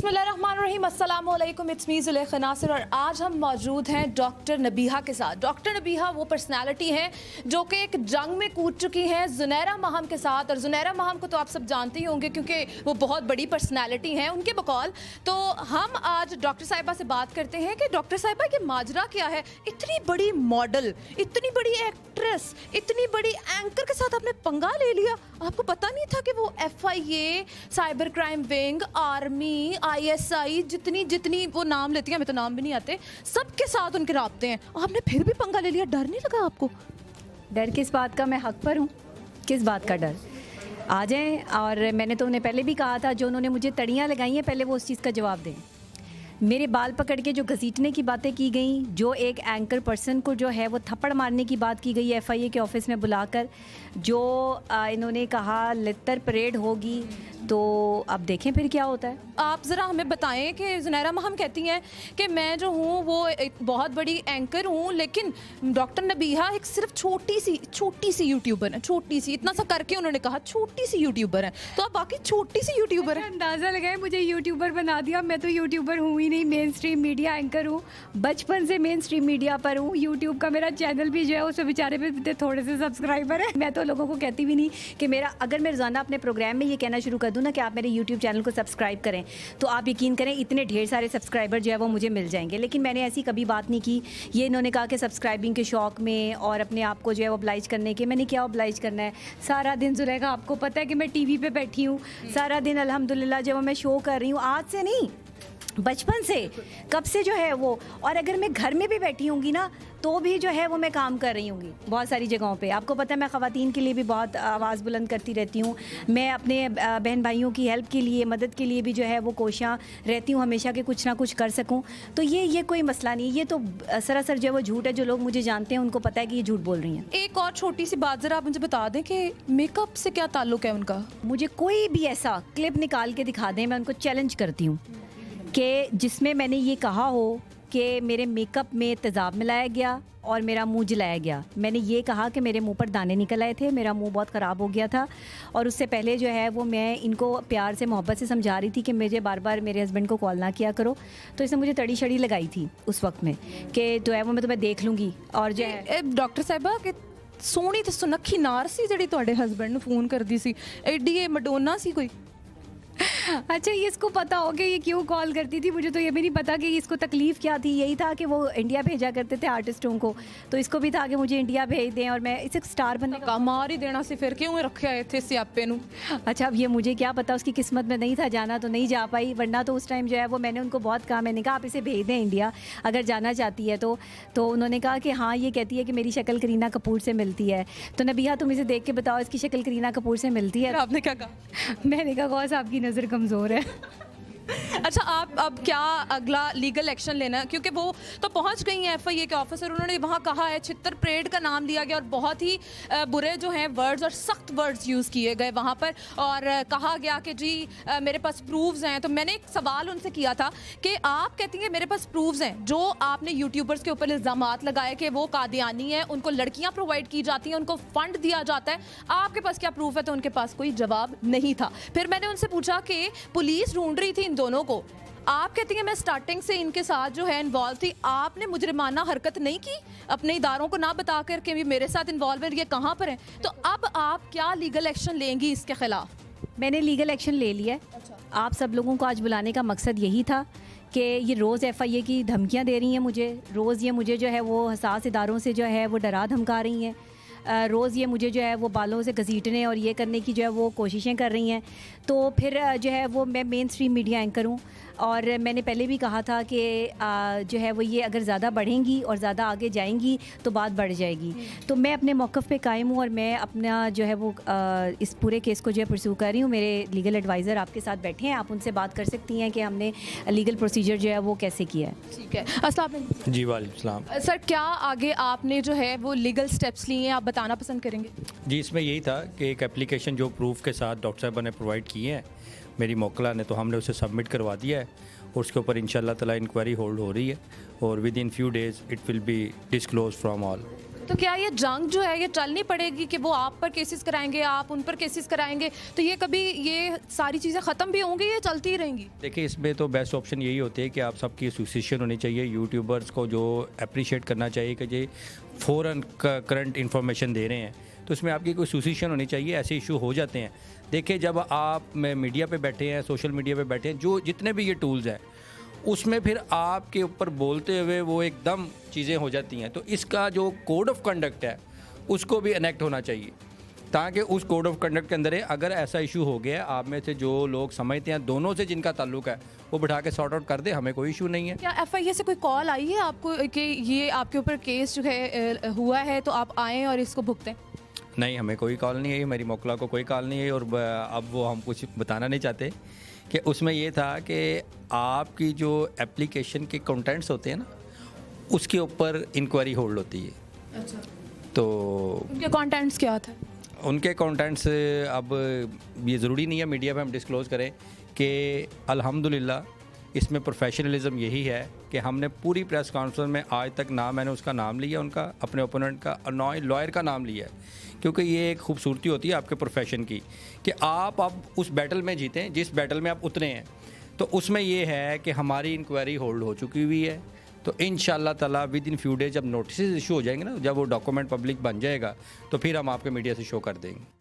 बिस्मिल्लाहिर्रहमानिर्रहीम, अस्सलाम वालेकुम, इट्स मी ज़ुलेखा नासिर और आज हम मौजूद हैं डॉक्टर नबीहा के साथ। डॉक्टर नबीहा वो पर्सनालिटी हैं जो कि एक जंग में कूद चुकी हैं ज़ुनैरा महम के साथ, और ज़ुनैरा महम को तो आप सब जानते ही होंगे क्योंकि वो बहुत बड़ी पर्सनालिटी हैं उनके बकौल। तो हम आज डॉक्टर साहिबा से बात करते हैं कि डॉक्टर साहिबा ये माजरा क्या है, इतनी बड़ी मॉडल, इतनी बड़ी एक्ट्रेस, इतनी बड़ी एंकर के साथ आपने पंगा ले लिया। आपको पता नहीं था कि वो FIA, cyber crime wing, army, ISI, जितनी वो नाम लेती हैं, हमें तो नाम भी नहीं आते, सबके साथ उनके राब्ते हैं। आपने फिर भी पंगा ले लिया, डर नहीं लगा आपको? डर किस बात का, मैं हक पर हूँ, किस बात का डर? आ जाएं। और मैंने तो उन्हें पहले भी कहा था, जो उन्होंने मुझे तड़ियाँ लगाई हैं पहले वो उस चीज़ का जवाब दें। मेरे बाल पकड़ के जो घसीटने की बातें की गई, जो एक एंकर पर्सन को जो है वो थप्पड़ मारने की बात की गई FIA के ऑफिस में बुलाकर, जो इन्होंने कहा लित्तर परेड होगी, तो अब देखें फिर क्या होता है। आप ज़रा हमें बताएं कि ज़ुनैरा महम कहती हैं कि मैं जो हूँ वो एक बहुत बड़ी एंकर हूँ, लेकिन डॉक्टर नबीहा एक सिर्फ छोटी सी यूट्यूबर है, छोटी सी, इतना सा करके उन्होंने कहा छोटी सी यूट्यूबर है। तो आप बाकी छोटी सी यूट्यूबर है। अंदाज़ा लगाए मुझे यूट्यूबर बना दिया। मैं तो यूट्यूबर हूँ ही नहीं, मेन स्ट्रीम मीडिया एंकर हूँ, बचपन से मेन स्ट्रीम मीडिया पर हूँ। यूट्यूब का मेरा चैनल भी जो है उसमें बेचारे पे थोड़े से सब्सक्राइबर है। मैं तो लोगों को कहती भी नहीं कि मेरा, अगर मैं रोज़ाना अपने प्रोग्राम में ये कहना शुरू कर दूँ ना कि आप मेरे यूट्यूब चैनल को सब्सक्राइब करें, तो आप यकीन करें इतने ढेर सारे सब्सक्राइबर जो है वो मुझे मिल जाएंगे। लेकिन मैंने ऐसी कभी बात नहीं की। ये इन्होंने कहा कि सब्सक्राइबिंग के शौक़ में और अपने आप को जो है वो ऑब्लाइज करने के, मैंने क्या ऑब्लाइज करना है? सारा दिन जुलेखा, आपको पता है कि मैं TV पे बैठी हूँ सारा दिन, अल्हम्दुलिल्लाह जो मैं शो कर रही हूँ, आज से नहीं, बचपन से, कब से जो है वो। और अगर मैं घर में भी बैठी होंगी ना तो भी जो है वो मैं काम कर रही होंगी बहुत सारी जगहों पे। आपको पता है मैं ख़वातीन के लिए भी बहुत आवाज़ बुलंद करती रहती हूँ। मैं अपने बहन भाइयों की हेल्प के लिए, मदद के लिए भी जो है वो कोशियाँ रहती हूँ हमेशा कि कुछ ना कुछ कर सकूँ। तो ये कोई मसला नहीं, ये तो सरासर जो है वो झूठ है। जो लोग मुझे जानते हैं उनको पता है कि ये झूठ बोल रही हैं। एक और छोटी सी बात ज़रा आप मुझे बता दें कि मेकअप से क्या ताल्लुक़ है उनका? मुझे कोई भी ऐसा क्लिप निकाल के दिखा दें, मैं उनको चैलेंज करती हूँ कि जिसमें मैंने ये कहा हो कि मेरे मेकअप में तेज़ाब मिलाया गया और मेरा मुंह जलाया गया। मैंने ये कहा कि मेरे मुंह पर दाने निकल आए थे, मेरा मुंह बहुत ख़राब हो गया था। और उससे पहले जो है वो मैं इनको प्यार से, मोहब्बत से समझा रही थी कि मुझे बार बार मेरे हस्बैंड को कॉल ना किया करो। तो इसने मुझे तड़ी शड़ी लगाई थी उस वक्त में कि जो है वो मैं तुम्हें देख लूँगी। और जो है डॉक्टर साहिबा कि सोहनी ते सुनक्खी नार सी जिहड़ी तुहाडे हस्बैंड नूं फोन करदी सी, एडी ए मडोना सी कोई? अच्छा, ये इसको पता हो कि ये क्यों कॉल करती थी? मुझे तो ये भी नहीं पता कि इसको तकलीफ़ क्या थी। यही था कि वो इंडिया भेजा करते थे आर्टिस्टों को, तो इसको भी था कि मुझे इंडिया भेज दें और मैं इसे स्टार बनने का मार ही देना सी, फिर क्यों रखे आए थे स्यापे नूं? अच्छा, अब ये मुझे क्या पता, उसकी किस्मत में नहीं था जाना तो नहीं जा पाई, वरना तो उस टाइम जो है वो मैंने उनको बहुत कहा, मैंने कहा आप इसे भेज दें इंडिया अगर जाना चाहती है तो उन्होंने कहा कि हाँ, ये कहती है कि मेरी शक्ल करीना कपूर से मिलती है। तो नबीहा तुम इसे देख के बताओ, इसकी शक्ल करीना कपूर से मिलती है? आपने क्या कहा? मैंने कहा गौस आपकी नज़र कमज़ोर है। अच्छा, आप अब क्या अगला लीगल एक्शन लेना है? क्योंकि वो तो पहुंच गई हैं FIA के ऑफिसर, उन्होंने वहाँ कहा है, छितर परेड का नाम लिया गया और बहुत ही बुरे जो हैं वर्ड्स और सख्त वर्ड्स यूज़ किए गए वहाँ पर, और कहा गया कि जी मेरे पास प्रूफ्स हैं। तो मैंने एक सवाल उनसे किया था कि आप कहती हैं मेरे पास प्रूफ्स हैं, जो आपने यूट्यूबर्स के ऊपर इल्ज़ामात लगाए कि वो कादियानी हैं, उनको लड़कियाँ प्रोवाइड की जाती हैं, उनको फ़ंड दिया जाता है, आपके पास क्या प्रूफ है? तो उनके पास कोई जवाब नहीं था। फिर मैंने उनसे पूछा कि पुलिस ढूंढ रही थी इन दोनों को, आप कहती हैं मैं स्टार्टिंग से इनके साथ जो है इन्वॉल्व थी, आपने मुजरिमाना हरकत नहीं की अपने इदारों को ना बता कर के भी मेरे साथ इन्वॉल्व है, ये कहाँ पर है? तो अब आप क्या लीगल एक्शन लेंगी इसके खिलाफ? मैंने लीगल एक्शन ले लिया है। अच्छा। आप सब लोगों को आज बुलाने का मकसद यही था कि ये रोज़ FIA की धमकियाँ दे रही हैं मुझे, रोज़ ये मुझे जो है वो हसास इदारों से जो है वो डरा धमका रही हैं, रोज़ ये मुझे जो है वो बालों से घसीटने और ये करने की जो है वो कोशिशें कर रही हैं। तो फिर जो है वो, मैं मेन स्ट्रीम मीडिया एंकर हूँ और मैंने पहले भी कहा था कि जो है वो ये अगर ज़्यादा बढ़ेंगी और ज़्यादा आगे जाएंगी तो बात बढ़ जाएगी। तो मैं अपने मौक़िफ़ पे कायम हूँ और मैं अपना जो है वो इस पूरे केस को जो है परस्यू कर रही हूँ। मेरे लीगल एडवाइज़र आपके साथ बैठे हैं, आप उनसे बात कर सकती हैं कि हमने लीगल प्रोसीजर जो है वो कैसे किया है। ठीक है, अस्सलाम वालेकुम। जी वालेकुम सलाम। सर, क्या आगे आपने जो है वो लीगल स्टेप्स लिए हैं, आप बताना पसंद करेंगे? जी, इसमें यही था कि एक एप्लीकेशन जो प्रूफ के साथ डॉक्टर साहबा ने प्रोवाइड किए हैं मेरी मोकला ने, तो हमने उसे सबमिट करवा दिया है और उसके ऊपर इंशाल्लाह ताला इंक्वायरी होल्ड हो रही है और with in few days it will be disclose from all. तो क्या ये जंग जो है ये चलनी पड़ेगी कि वो आप पर केसेस कराएंगे, आप उन पर केसेस कराएंगे, तो ये कभी ये सारी चीज़ें ख़त्म भी होंगी या चलती ही रहेंगी? देखिए, इसमें तो बेस्ट ऑप्शन यही होती है कि आप सबकी एसोसिएशन होनी चाहिए। यूट्यूबर्स को जो अप्रिशिएट करना चाहिए कि ये फ़ौरन करंट इन्फॉर्मेशन दे रहे हैं, तो इसमें आपकी कोई एसोसिएशन होनी चाहिए। ऐसे इशू हो जाते हैं। देखिए, जब आप मीडिया पे बैठे हैं, सोशल मीडिया पे बैठे हैं, जो जितने भी ये टूल्स हैं, उसमें फिर आपके ऊपर बोलते हुए वो एकदम चीज़ें हो जाती हैं। तो इसका जो कोड ऑफ कंडक्ट है उसको भी इनेक्ट होना चाहिए, ताकि उस कोड ऑफ कंडक्ट के अंदर है, अगर ऐसा इशू हो गया, आप में से जो लोग समझते हैं, दोनों से जिनका ताल्लुक है, वो बिठा के सॉर्ट आउट कर दे, हमें कोई इशू नहीं है। क्या एफआईए से कोई कॉल आई है आपको कि ये आपके ऊपर केस जो है हुआ है तो आप आएँ और इसको भुगतें? नहीं, हमें कोई कॉल नहीं आई, मेरी मोकला को कोई कॉल नहीं आई। और अब वो हम कुछ बताना नहीं चाहते कि उसमें ये था कि आपकी जो एप्लीकेशन के कंटेंट्स होते हैं ना, उसके ऊपर इंक्वायरी होल्ड होती है। अच्छा, तो उनके कंटेंट्स क्या था? उनके कंटेंट्स अब ये ज़रूरी नहीं है मीडिया पे हम डिस्क्लोज़ करें कि अल्हम्दुलिल्लाह इसमें प्रोफेशनलिज्म यही है कि हमने पूरी प्रेस कॉन्फ्रेंस में आज तक ना मैंने उसका नाम लिया, उनका अपने ओपोनेंट का, लॉयर का नाम लिया है, क्योंकि ये एक खूबसूरती होती है आपके प्रोफेशन की कि आप अब उस बैटल में जीतें जिस बैटल में आप उतरे हैं। तो उसमें ये है कि हमारी इंक्वायरी होल्ड हो चुकी हुई है। तो इंशाल्लाह ताला विद इन फ्यू डेज जब नोटिस इशू हो जाएंगे ना, जब वो डॉक्यूमेंट पब्लिक बन जाएगा, तो फिर हम आपके मीडिया से शो कर देंगे।